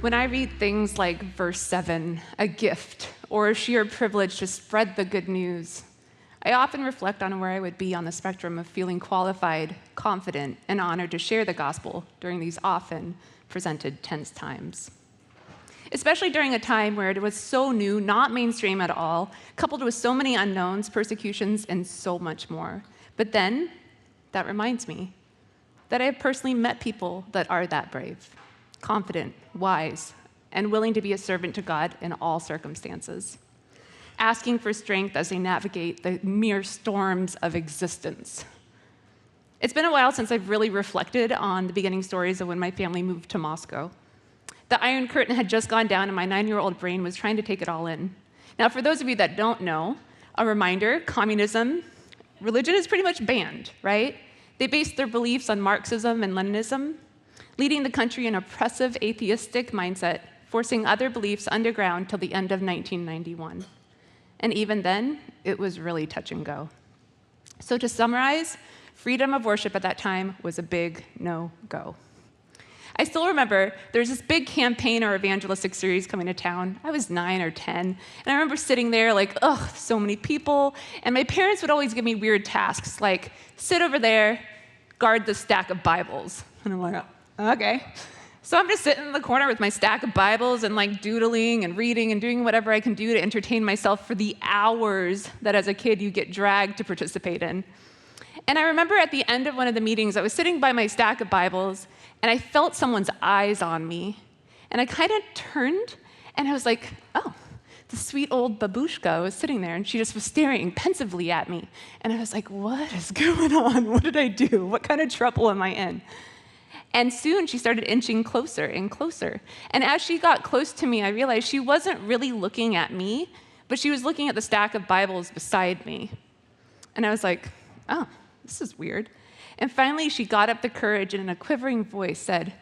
When I read things like verse 7, a gift, or a sheer privilege to spread the good news, I often reflect on where I would be on the spectrum of feeling qualified, confident, and honored to share the gospel during these often presented tense times. Especially during a time where it was so new, not mainstream at all, coupled with so many unknowns, persecutions, and so much more. But then, that reminds me that I have personally met people that are that brave, confident, wise, and willing to be a servant to God in all circumstances, asking for strength as they navigate the mere storms of existence. It's been a while since I've really reflected on the beginning stories of when my family moved to Moscow. The Iron Curtain had just gone down, and my 9-year-old brain was trying to take it all in. Now, for those of you that don't know, a reminder, communism, religion is pretty much banned, right? They based their beliefs on Marxism and Leninism, leading the country in an oppressive, atheistic mindset, forcing other beliefs underground till the end of 1991. And even then, it was really touch and go. So to summarize, freedom of worship at that time was a big no-go. I still remember there was this big campaign or evangelistic series coming to town. I was 9 or 10, and I remember sitting there like, ugh, so many people, and my parents would always give me weird tasks like, sit over there, guard the stack of Bibles. And I'm like, okay. So I'm just sitting in the corner with my stack of Bibles and like doodling and reading and doing whatever I can do to entertain myself for the hours that as a kid you get dragged to participate in. And I remember at the end of one of the meetings, I was sitting by my stack of Bibles and I felt someone's eyes on me. And I kind of turned and I was like, oh, the sweet old babushka was sitting there and she just was staring pensively at me. And I was like, what is going on? What did I do? What kind of trouble am I in? And soon she started inching closer and closer. And as she got close to me, I realized she wasn't really looking at me, but she was looking at the stack of Bibles beside me. And I was like, oh, this is weird. And finally, she got up the courage and in a quivering voice said,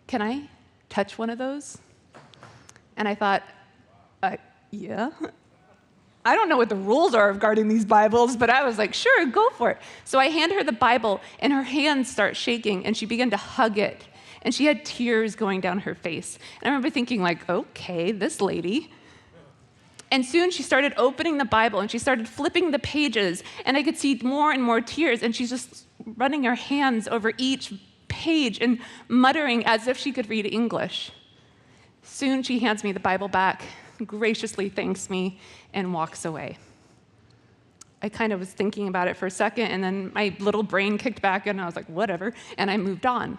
can I touch one of those? And I thought, yeah. I don't know what the rules are of guarding these Bibles, but I was like, sure, go for it. So I hand her the Bible, and her hands start shaking, and she began to hug it. And she had tears going down her face. And I remember thinking, like, okay, this lady. And soon she started opening the Bible, and she started flipping the pages, and I could see more and more tears, and she's just running her hands over each page and muttering as if she could read English. Soon she hands me the Bible back, graciously thanks me, and walks away. I kind of was thinking about it for a second, and then my little brain kicked back, and I was like, whatever, and I moved on.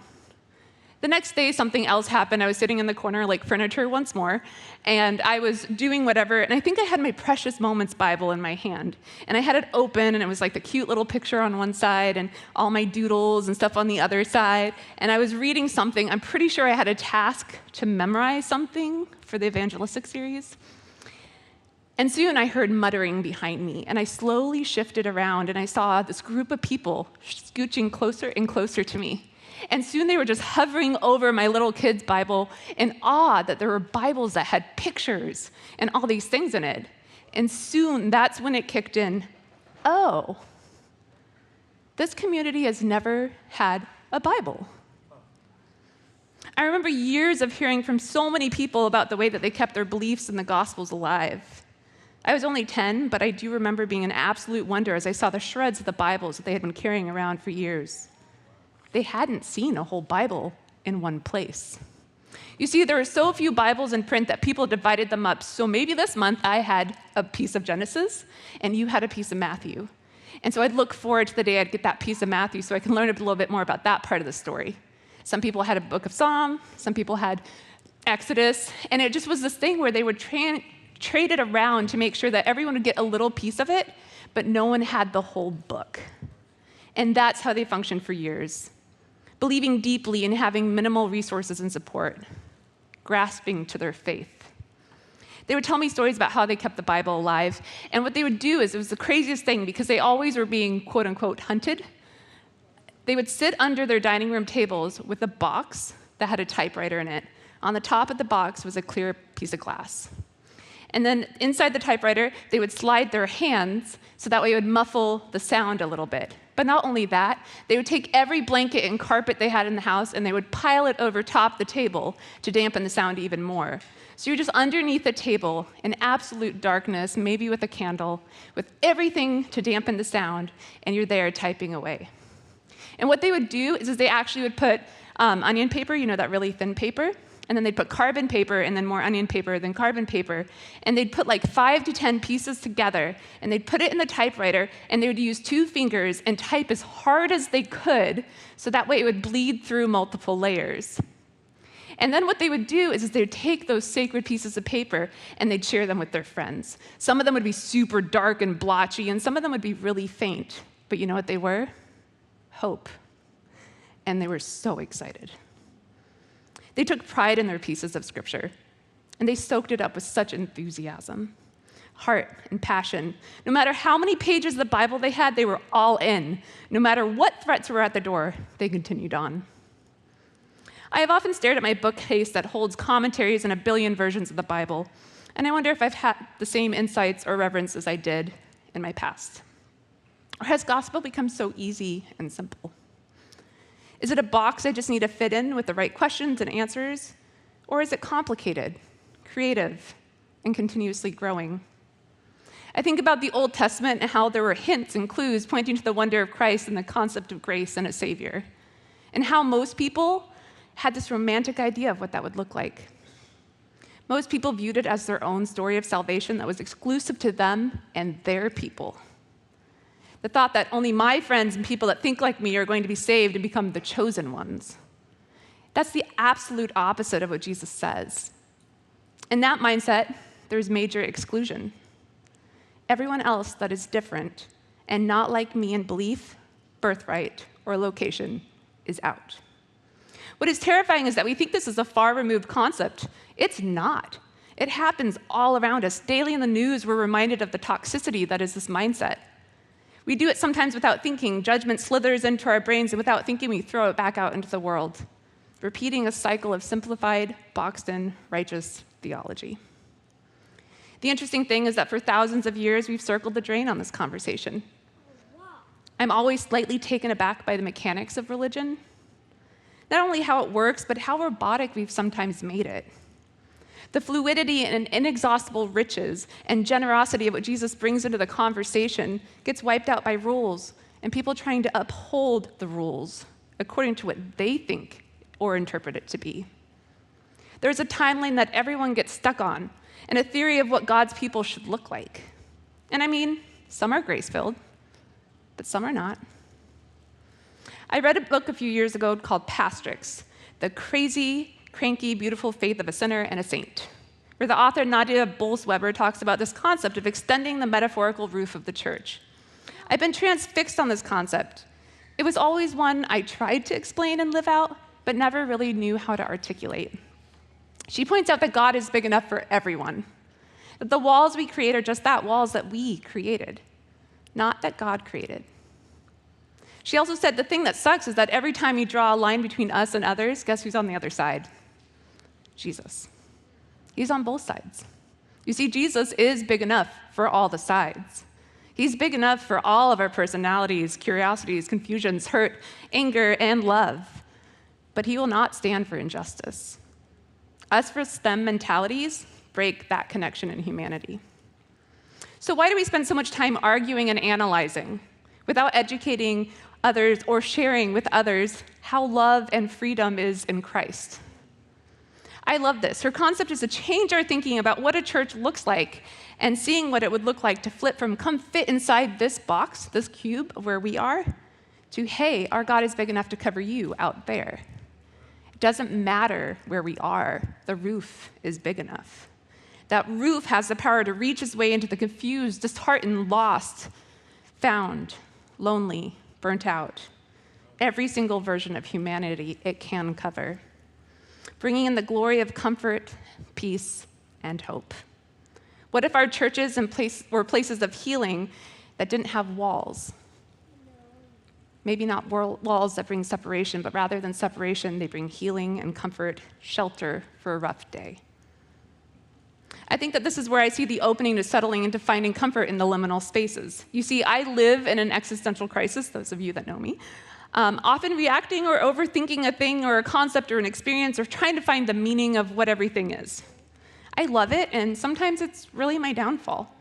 The next day, something else happened. I was sitting in the corner like furniture once more, and I was doing whatever, and I think I had my Precious Moments Bible in my hand, and I had it open, and it was like the cute little picture on one side, and all my doodles and stuff on the other side, and I was reading something. I'm pretty sure I had a task to memorize something for the evangelistic series. And soon I heard muttering behind me, and I slowly shifted around, and I saw this group of people scooching closer and closer to me. And soon they were just hovering over my little kid's Bible in awe that there were Bibles that had pictures and all these things in it. And soon that's when it kicked in, oh, this community has never had a Bible. I remember years of hearing from so many people about the way that they kept their beliefs in the Gospels alive. I was only 10, but I do remember being in absolute wonder as I saw the shreds of the Bibles that they had been carrying around for years. They hadn't seen a whole Bible in one place. You see, there were so few Bibles in print that people divided them up. So maybe this month I had a piece of Genesis and you had a piece of Matthew. And so I'd look forward to the day I'd get that piece of Matthew so I can learn a little bit more about that part of the story. Some people had a book of Psalm, some people had Exodus, and it just was this thing where they would trade it around to make sure that everyone would get a little piece of it, but no one had the whole book. And that's how they functioned for years. Believing deeply and having minimal resources and support, grasping to their faith. They would tell me stories about how they kept the Bible alive, and what they would do is, it was the craziest thing because they always were being quote unquote hunted. They would sit under their dining room tables with a box that had a typewriter in it. On the top of the box was a clear piece of glass. And then inside the typewriter, they would slide their hands so that way it would muffle the sound a little bit. But not only that, they would take every blanket and carpet they had in the house and they would pile it over top the table to dampen the sound even more. So you're just underneath the table in absolute darkness, maybe with a candle, with everything to dampen the sound, and you're there typing away. And what they would do is they actually would put onion paper, that really thin paper, and then they'd put carbon paper, and then more onion paper, then carbon paper, and they'd put like 5 to 10 pieces together, and they'd put it in the typewriter, and they would use 2 fingers and type as hard as they could, so that way it would bleed through multiple layers. And then what they would do is they would take those sacred pieces of paper and they'd share them with their friends. Some of them would be super dark and blotchy, and some of them would be really faint. But you know what they were? Hope. And they were so excited. They took pride in their pieces of scripture, and they soaked it up with such enthusiasm, heart, and passion. No matter how many pages of the Bible they had, they were all in. No matter what threats were at the door, they continued on. I have often stared at my bookcase that holds commentaries and a billion versions of the Bible, and I wonder if I've had the same insights or reverence as I did in my past. Or has gospel become so easy and simple? Is it a box I just need to fit in with the right questions and answers? Or is it complicated, creative, and continuously growing? I think about the Old Testament and how there were hints and clues pointing to the wonder of Christ and the concept of grace and a Savior, and how most people had this romantic idea of what that would look like. Most people viewed it as their own story of salvation that was exclusive to them and their people. The thought that only my friends and people that think like me are going to be saved and become the chosen ones. That's the absolute opposite of what Jesus says. In that mindset, there's major exclusion. Everyone else that is different and not like me in belief, birthright, or location is out. What is terrifying is that we think this is a far-removed concept. It's not. It happens all around us. Daily in the news, we're reminded of the toxicity that is this mindset. We do it sometimes without thinking. Judgment slithers into our brains, and without thinking, we throw it back out into the world, repeating a cycle of simplified, boxed-in, righteous theology. The interesting thing is that for thousands of years, we've circled the drain on this conversation. I'm always slightly taken aback by the mechanics of religion. Not only how it works, but how robotic we've sometimes made it. The fluidity and inexhaustible riches and generosity of what Jesus brings into the conversation gets wiped out by rules and people trying to uphold the rules according to what they think or interpret it to be. There's a timeline that everyone gets stuck on and a theory of what God's people should look like. And I mean, some are grace-filled, but some are not. I read a book a few years ago called Pastrix, The Crazy, Cranky, Beautiful Faith of a Sinner and a Saint, where the author Nadia Bolz-Weber talks about this concept of extending the metaphorical roof of the church. I've been transfixed on this concept. It was always one I tried to explain and live out, but never really knew how to articulate. She points out that God is big enough for everyone, that the walls we create are just that, walls that we created, not that God created. She also said the thing that sucks is that every time you draw a line between us and others, guess who's on the other side? Jesus. He's on both sides. You see, Jesus is big enough for all the sides. He's big enough for all of our personalities, curiosities, confusions, hurt, anger, and love. But he will not stand for injustice. Us versus them mentalities break that connection in humanity. So why do we spend so much time arguing and analyzing without educating others or sharing with others how love and freedom is in Christ? I love this. Her concept is to change our thinking about what a church looks like and seeing what it would look like to flip from come fit inside this box, this cube of where we are, to hey, our God is big enough to cover you out there. It doesn't matter where we are. The roof is big enough. That roof has the power to reach its way into the confused, disheartened, lost, found, lonely, burnt out. Every single version of humanity it can cover, bringing in the glory of comfort, peace, and hope. What if our churches were places of healing that didn't have walls? Maybe not walls that bring separation, but rather than separation, they bring healing and comfort, shelter for a rough day. I think that this is where I see the opening to settling into finding comfort in the liminal spaces. You see, I live in an existential crisis, those of you that know me, often reacting or overthinking a thing or a concept or an experience or trying to find the meaning of what everything is. I love it, and sometimes it's really my downfall.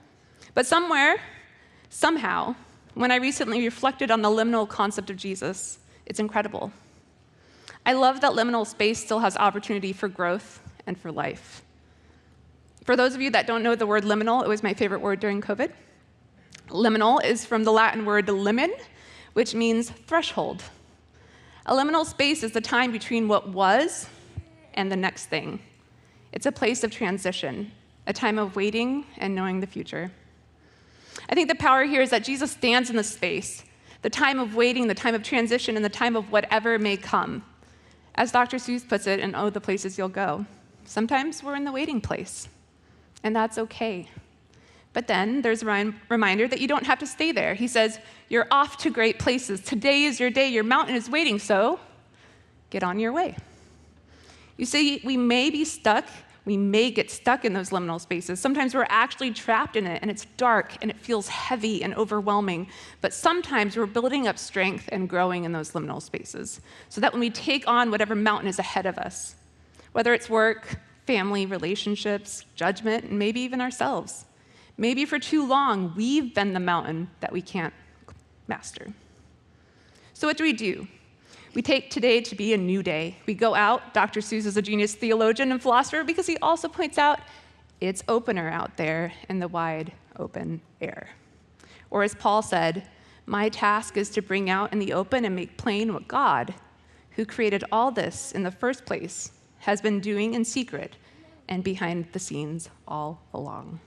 But somehow, when I recently reflected on the liminal concept of Jesus, it's incredible. I love that liminal space still has opportunity for growth and for life. For those of you that don't know the word liminal, it was my favorite word during COVID. Liminal is from the Latin word limen, which means threshold. A liminal space is the time between what was and the next thing. It's a place of transition, a time of waiting and knowing the future. I think the power here is that Jesus stands in the space, the time of waiting, the time of transition, and the time of whatever may come. As Dr. Seuss puts it in Oh, the Places You'll Go, sometimes we're in the waiting place, and that's okay. But then there's a reminder that you don't have to stay there. He says, you're off to great places. Today is your day. Your mountain is waiting, so get on your way. You see, we may be stuck. We may get stuck in those liminal spaces. Sometimes we're actually trapped in it, and it's dark, and it feels heavy and overwhelming. But sometimes we're building up strength and growing in those liminal spaces so that when we take on whatever mountain is ahead of us, whether it's work, family, relationships, judgment, and maybe even ourselves, maybe for too long, we've been the mountain that we can't master. So what do? We take today to be a new day. We go out. Dr. Seuss is a genius theologian and philosopher because he also points out it's opener out there in the wide open air. Or as Paul said, my task is to bring out in the open and make plain what God, who created all this in the first place, has been doing in secret and behind the scenes all along.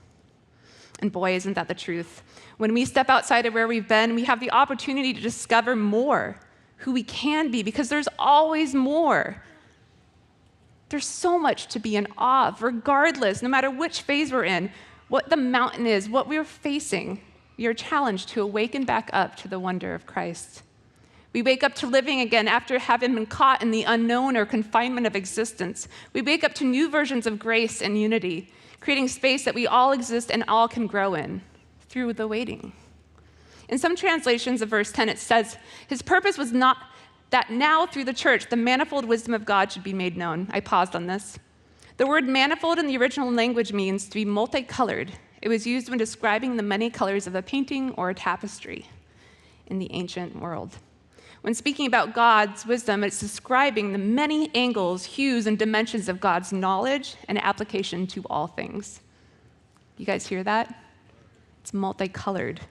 And boy, isn't that the truth. When we step outside of where we've been, we have the opportunity to discover more who we can be, because there's always more. There's so much to be in awe of, regardless, no matter which phase we're in, what the mountain is, what we're facing. We are challenged to awaken back up to the wonder of Christ. We wake up to living again after having been caught in the unknown or confinement of existence. We wake up to new versions of grace and unity, creating space that we all exist and all can grow in through the waiting. In some translations of verse 10, it says, his purpose was not that now through the church, the manifold wisdom of God should be made known. I paused on this. The word manifold in the original language means to be multicolored. It was used when describing the many colors of a painting or a tapestry in the ancient world. When speaking about God's wisdom, it's describing the many angles, hues, and dimensions of God's knowledge and application to all things. You guys hear that? It's multicolored.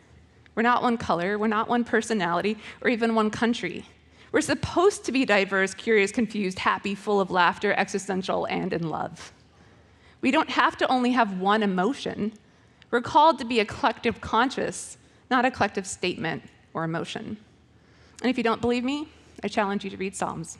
We're not one color, we're not one personality, or even one country. We're supposed to be diverse, curious, confused, happy, full of laughter, existential, and in love. We don't have to only have one emotion. We're called to be a collective conscious, not a collective statement or emotion. And if you don't believe me, I challenge you to read Psalms.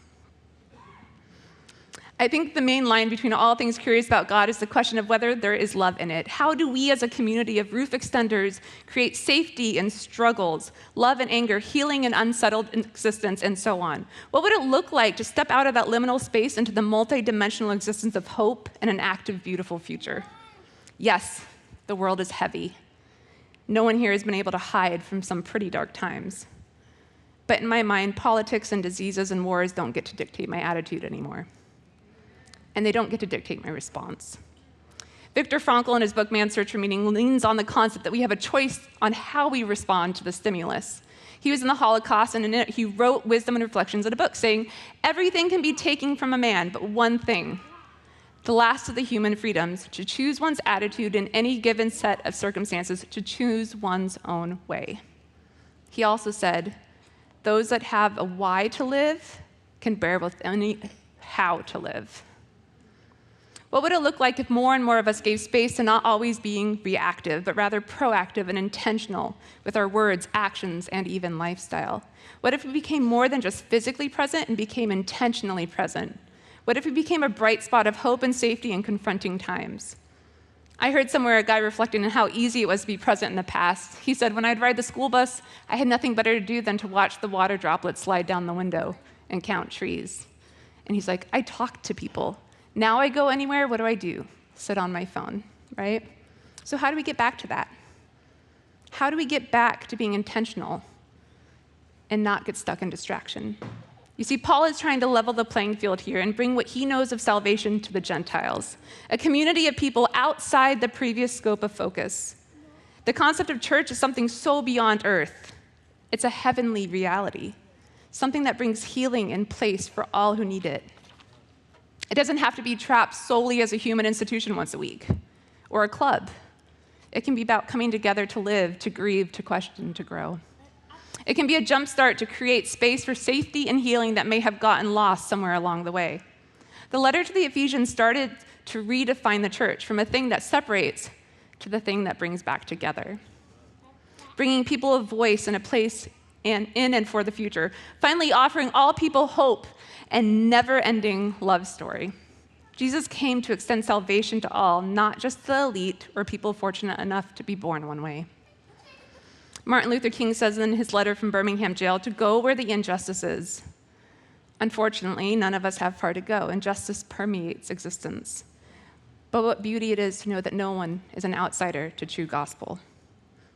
I think the main line between all things curious about God is the question of whether there is love in it. How do we as a community of roof extenders create safety in struggles, love and anger, healing and unsettled existence, and so on? What would it look like to step out of that liminal space into the multidimensional existence of hope and an active, beautiful future? Yes, the world is heavy. No one here has been able to hide from some pretty dark times. But in my mind, politics and diseases and wars don't get to dictate my attitude anymore. And they don't get to dictate my response. Viktor Frankl, in his book Man's Search for Meaning, leans on the concept that we have a choice on how we respond to the stimulus. He was in the Holocaust, and in it, he wrote Wisdom and Reflections in a book saying, everything can be taken from a man, but one thing, the last of the human freedoms, to choose one's attitude in any given set of circumstances, to choose one's own way. He also said, those that have a why to live can bear with any how to live. What would it look like if more and more of us gave space to not always being reactive, but rather proactive and intentional with our words, actions, and even lifestyle? What if we became more than just physically present and became intentionally present? What if we became a bright spot of hope and safety in confronting times? I heard somewhere a guy reflecting on how easy it was to be present in the past. He said, when I'd ride the school bus, I had nothing better to do than to watch the water droplets slide down the window and count trees. And he's like, I talked to people. Now I go anywhere, what do? Sit on my phone. right? So how do we get back to that? How do we get back to being intentional and not get stuck in distraction? You see, Paul is trying to level the playing field here and bring what he knows of salvation to the Gentiles, a community of people outside the previous scope of focus. The concept of church is something so beyond earth. It's a heavenly reality, something that brings healing in place for all who need it. It doesn't have to be trapped solely as a human institution once a week or a club. It can be about coming together to live, to grieve, to question, to grow. It can be a jumpstart to create space for safety and healing that may have gotten lost somewhere along the way. The letter to the Ephesians started to redefine the church from a thing that separates to the thing that brings back together, bringing people a voice and a place in and for the future, finally offering all people hope and never-ending love story. Jesus came to extend salvation to all, not just the elite or people fortunate enough to be born one way. Martin Luther King says in his letter from Birmingham jail to go where the injustice is. Unfortunately, none of us have far to go. Injustice permeates existence. But what beauty it is to know that no one is an outsider to true gospel.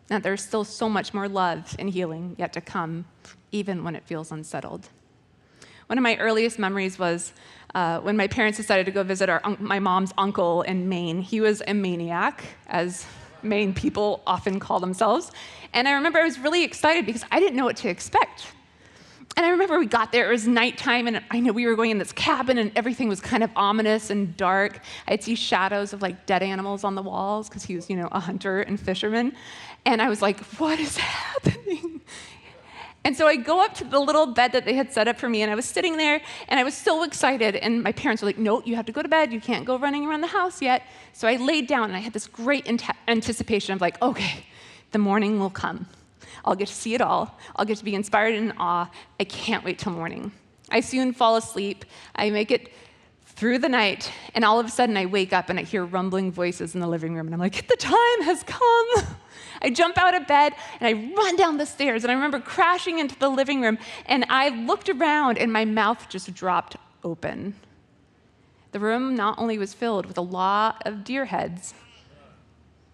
That there's still so much more love and healing yet to come, even when it feels unsettled. One of my earliest memories was when my parents decided to go visit my mom's uncle in Maine. He was a maniac, as Maine people often call themselves. And I remember I was really excited because I didn't know what to expect. And I remember we got there, it was nighttime, and I know we were going in this cabin, and everything was kind of ominous and dark. I'd see shadows of like dead animals on the walls, because he was, a hunter and fisherman. And I was like, what is happening? And so I go up to the little bed that they had set up for me, and I was sitting there, and I was so excited, and my parents were like, no, you have to go to bed, you can't go running around the house yet. So I laid down, and I had this great anticipation of like, okay, the morning will come. I'll get to see it all. I'll get to be inspired and in awe. I can't wait till morning. I soon fall asleep. I make it through the night, and all of a sudden I wake up and I hear rumbling voices in the living room, and I'm like, the time has come. I jump out of bed, and I run down the stairs, and I remember crashing into the living room, and I looked around, and my mouth just dropped open. The room not only was filled with a lot of deer heads,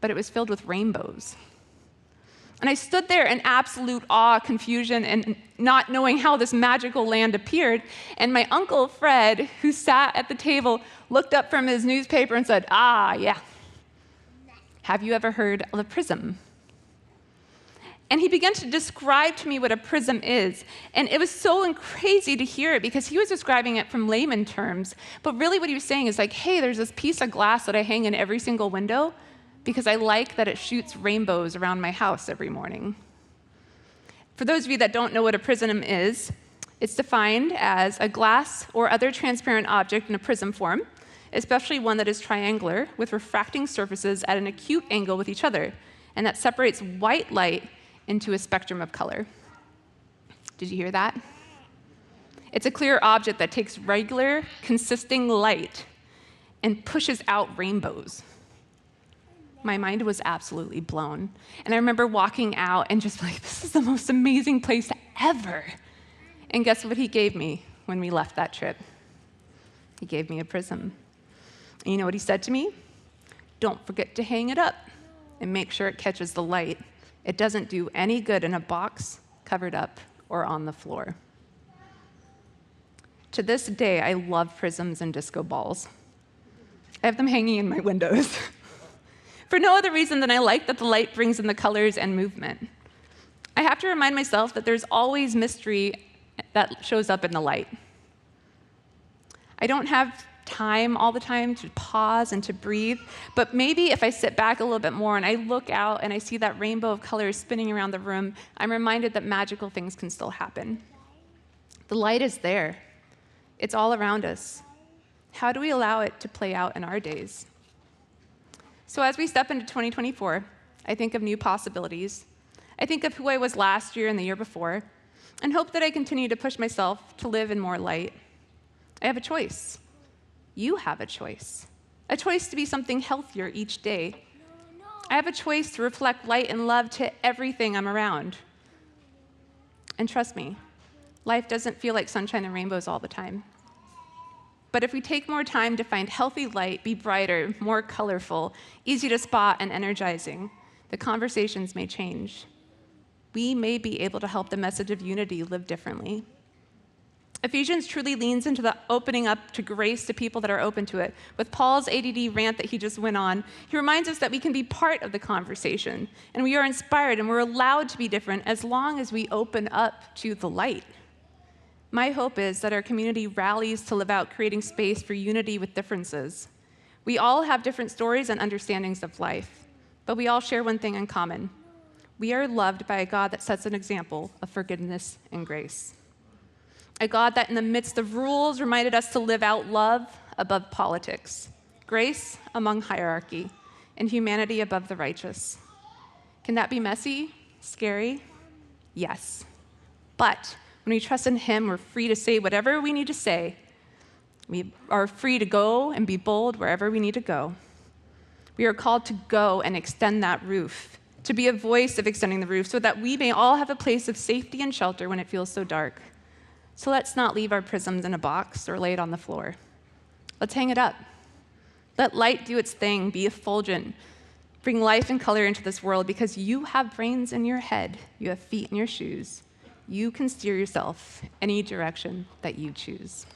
but it was filled with rainbows. And I stood there in absolute awe, confusion, and not knowing how this magical land appeared. And my uncle, Fred, who sat at the table, looked up from his newspaper and said, yeah. Have you ever heard of a prism? And he began to describe to me what a prism is. And it was so crazy to hear it because he was describing it from layman terms. But really what he was saying is like, hey, there's this piece of glass that I hang in every single window because I like that it shoots rainbows around my house every morning. For those of you that don't know what a prism is, it's defined as a glass or other transparent object in a prism form, especially one that is triangular with refracting surfaces at an acute angle with each other, and that separates white light into a spectrum of color. Did you hear that? It's a clear object that takes regular, consisting light and pushes out rainbows. My mind was absolutely blown. And I remember walking out and just like, this is the most amazing place ever. And guess what he gave me when we left that trip? He gave me a prism. And you know what he said to me? Don't forget to hang it up and make sure it catches the light. It doesn't do any good in a box, covered up, or on the floor. To this day, I love prisms and disco balls. I have them hanging in my windows. For no other reason than I like that the light brings in the colors and movement. I have to remind myself that there's always mystery that shows up in the light. I don't have time all the time to pause and to breathe, but maybe if I sit back a little bit more and I look out and I see that rainbow of colors spinning around the room, I'm reminded that magical things can still happen. The light is there. It's all around us. How do we allow it to play out in our days? So as we step into 2024, I think of new possibilities. I think of who I was last year and the year before, and hope that I continue to push myself to live in more light. I have a choice. You have a choice to be something healthier each day. I have a choice to reflect light and love to everything I'm around. And trust me, life doesn't feel like sunshine and rainbows all the time. But if we take more time to find healthy light, be brighter, more colorful, easy to spot, and energizing, the conversations may change. We may be able to help the message of unity live differently. Ephesians truly leans into the opening up to grace to people that are open to it. With Paul's ADD rant that he just went on, he reminds us that we can be part of the conversation, and we are inspired and we're allowed to be different as long as we open up to the light. My hope is that our community rallies to live out creating space for unity with differences. We all have different stories and understandings of life, but we all share one thing in common. We are loved by a God that sets an example of forgiveness and grace. A God that in the midst of rules reminded us to live out love above politics, grace among hierarchy, and humanity above the righteous. Can that be messy? Scary? Yes. But when we trust in him, we're free to say whatever we need to say. We are free to go and be bold wherever we need to go. We are called to go and extend that roof, to be a voice of extending the roof so that we may all have a place of safety and shelter when it feels so dark. So let's not leave our prisms in a box or lay it on the floor. Let's hang it up. Let light do its thing, be effulgent, bring life and color into this world because you have brains in your head, you have feet in your shoes. You can steer yourself any direction that you choose.